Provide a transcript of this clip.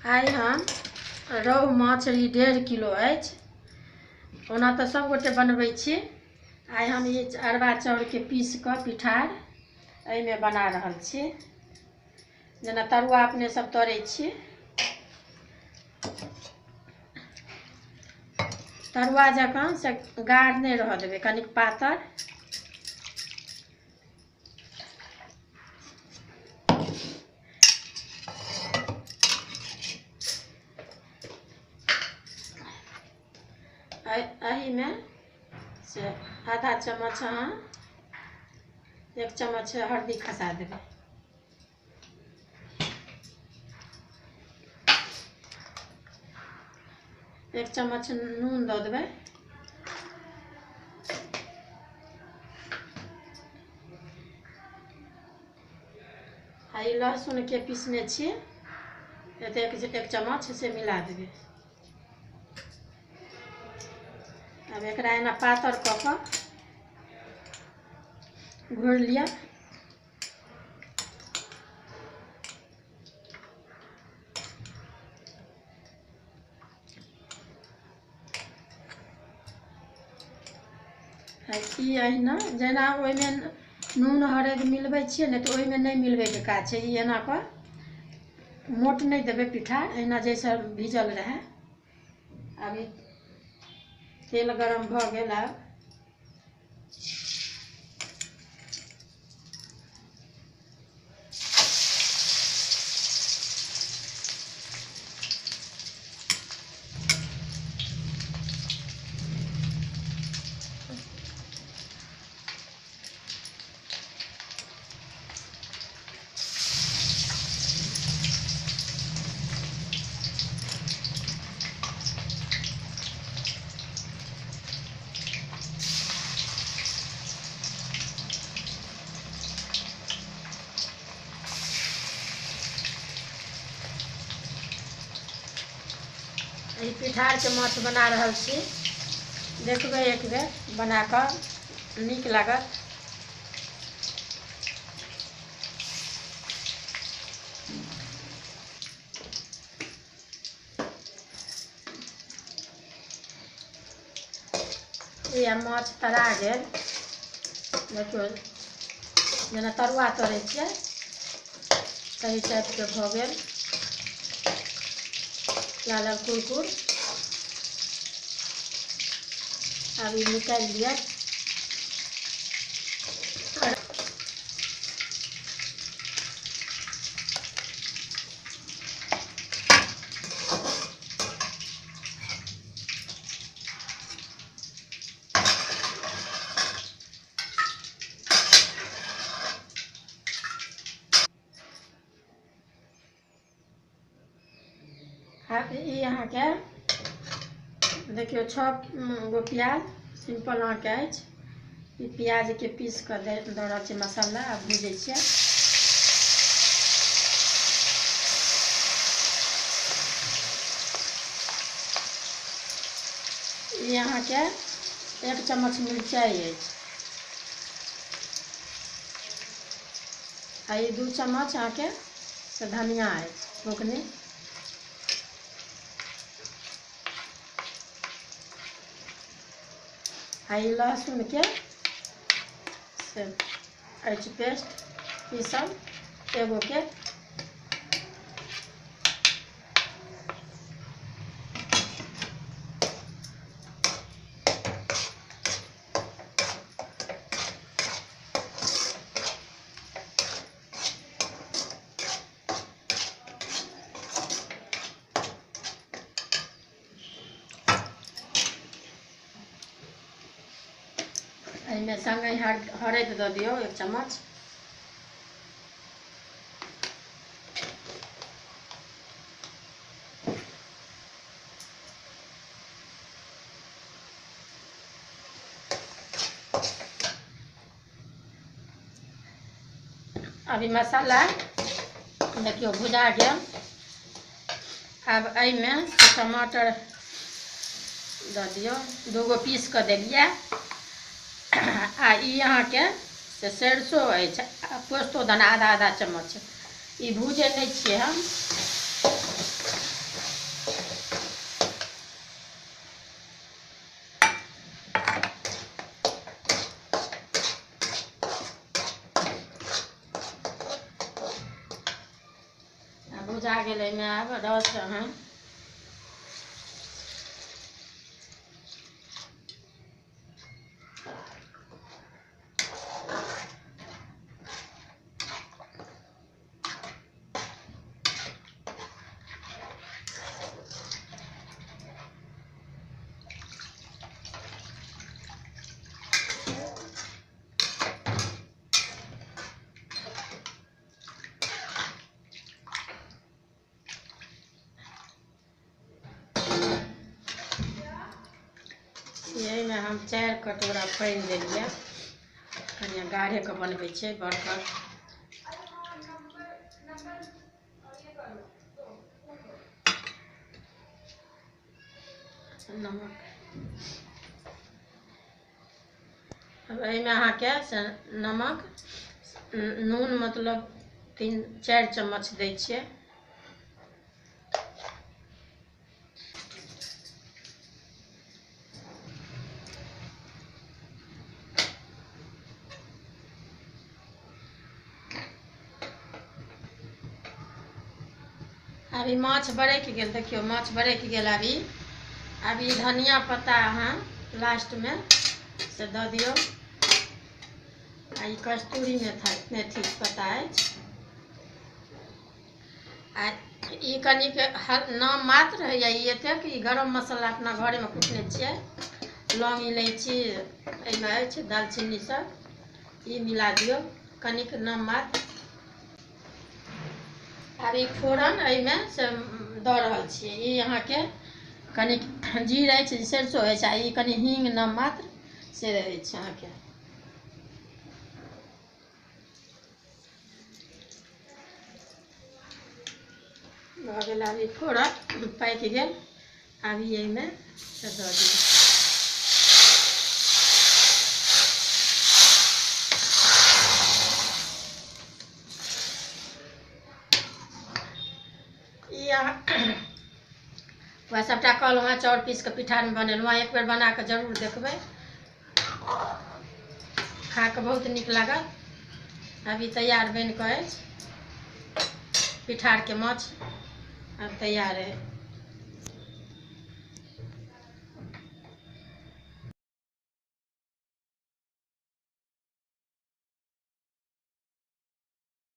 आइ हम रोहु माछ 1.5 किलो अछि। ओना तऽ सब गोटे बनबै छी। आइ हम ई अरबा चाउरके पीस कऽ पिठार एहिमे बना रहल छी। जेना तरुआ अपने सब तरै छी, तरुआ जकाँ से गाढ़ नहि रहऽ देबै, कनिक पातर। एहिमे से आधा चम्मच अहाँ 1 चम्मच हल्दी खसा देबै। एक चम्मच नून दऽ देबै। आ ई लहसुनके पीसने छी, एतेक 1 चम्मच से मिला देबै। अब एकरा एना पातर कऽ कऽ घोरि लिअ। ई अहिना जेना ओहिमे नून हरदि मिलबै छियै ने, तऽ ओहिमे नहि मिलबैके काज छै। ई एना कऽ मोट नहीं देबै पिठार, एना जैसे भिजल रहे। अभी तेल गरम भऽ गेल। आब ई पिठारके माछ बना रहल छी, देखबै एक बेर बना कऽ, नीक लागत। ये माछ तरा गेल, देखियौ जेना तरुआ तरै छियै तही टाइपके भऽ गेल, लाल लाल कुरकुर। अब ई निकालि लिअ। ई अहाँके देखियौ 6 गो प्याज सिंपल अहाँके अछि। ई प्याजके पीस कऽ दऽ रहल छी मसाला। आ भूजै छियै। ई अहाँके 1 चम्मच मिरचाइ अछि। आ ई 2 चम्मच अहाँके से धनिया अछि बुकनी। आ ई लहसुनके से अछि पेस्ट पीसल एगोके। एहिमे संगे हरदि दऽ दियौ 1 चम्मच। अभी मसाला देखियौ भुजा गेल। अब एहिमे टमाटर दऽ दियौ, 2 गो पीस कऽ देलियै। आ ई अहाँके से सरिसो अछि, आ पोस्तो दाना आधा चम्मच। ई भूजै नहि छियै हम, भुजा गेल। एहिमे आब रस अहाँ एहिमे हम 4 कटोरा पानि देलियै। कनि गाढ़ेके बनबै छियै बड़का। नमक अब एहिमे अहाँके नमक नून मतलब 3-4 चम्मच दै छियै। अभी माछ बरकि गेल, देखियो माछ बरकि गेल। अभी धनिया पत्ता अहाँ लास्टमे से दऽ दियौ। आ ई कस्तूरी मेथी पत्ता अछि। आ ई कनिक नाम मात्र होइए। ई एतेक ई गरम मसाला अपना घरेमे कुटने छियै। लौंग इलायची एहिमे अछि, दालचीनी सब ई मिला दियौ कनिक नाम मात्र। आब ई फोरन एहिमे से दऽ रहल छियै। ई अहाँके कनिक जीर अछि, सरिसो अछि, आ ई कनि हींग नाम मात्र से रहै छै अहाँके। भऽ गेल। आब ई फोरन पाकि गेल। आब ई एहिमे से दऽ दियौ। वएह सबटा कहलहुँ हेँ चाउर पीस कऽ पिठारमे बनेलहुँ हेँ। एक बेर बना कऽ जरूर देखबै, खा कऽ बहुत नीक लागत। अभी तैयार बनि कऽ अछि पिठारके माछ। अब तैयार है।